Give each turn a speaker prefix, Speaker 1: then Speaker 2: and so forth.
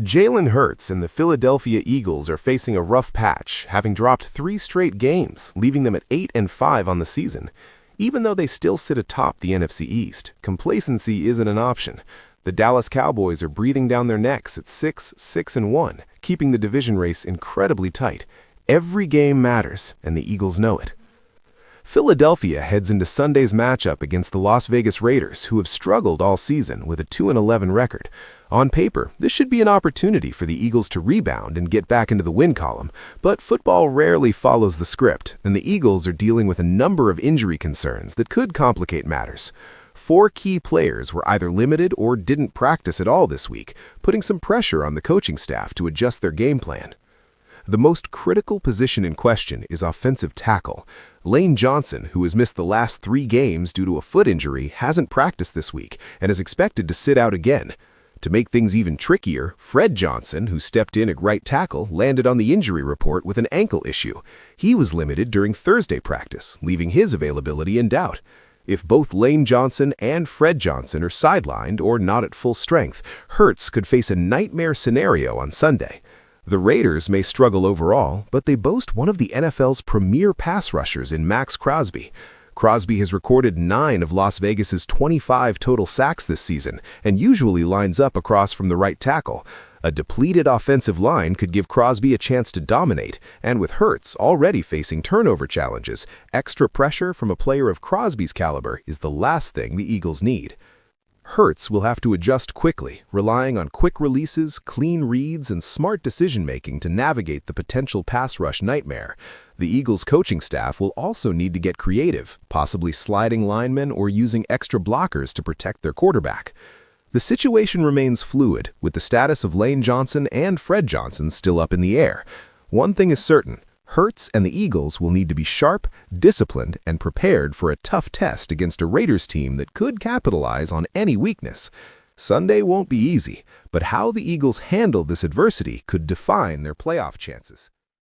Speaker 1: Jalen Hurts and the Philadelphia Eagles are facing a rough patch, having dropped 3 straight games, leaving them at 8-5 on the season. Even though they still sit atop the NFC East, complacency isn't an option. The Dallas Cowboys are breathing down their necks at 6-1, keeping the division race incredibly tight. Every game matters, and the Eagles know it. Philadelphia heads into Sunday's matchup against the Las Vegas Raiders, who have struggled all season with a 2-11 record. On paper, this should be an opportunity for the Eagles to rebound and get back into the win column, but football rarely follows the script, and the Eagles are dealing with a number of injury concerns that could complicate matters. 4 key players were either limited or didn't practice at all this week, putting some pressure on the coaching staff to adjust their game plan. The most critical position in question is offensive tackle. Lane Johnson, who has missed the last 3 games due to a foot injury, hasn't practiced this week and is expected to sit out again. To make things even trickier, Fred Johnson, who stepped in at right tackle, landed on the injury report with an ankle issue. He was limited during Thursday practice, leaving his availability in doubt. If both Lane Johnson and Fred Johnson are sidelined or not at full strength, Hurts could face a nightmare scenario on Sunday. The Raiders may struggle overall, but they boast one of the NFL's premier pass rushers in Maxx Crosby. Crosby has recorded 9 of Las Vegas's 25 total sacks this season and usually lines up across from the right tackle. A depleted offensive line could give Crosby a chance to dominate, and with Hurts already facing turnover challenges, extra pressure from a player of Crosby's caliber is the last thing the Eagles need. Hurts will have to adjust quickly, relying on quick releases, clean reads, and smart decision-making to navigate the potential pass rush nightmare. The Eagles' coaching staff will also need to get creative, possibly sliding linemen or using extra blockers to protect their quarterback. The situation remains fluid, with the status of Lane Johnson and Fred Johnson still up in the air. One thing is certain: Hurts and the Eagles will need to be sharp, disciplined, and prepared for a tough test against a Raiders team that could capitalize on any weakness. Sunday won't be easy, but how the Eagles handle this adversity could define their playoff chances.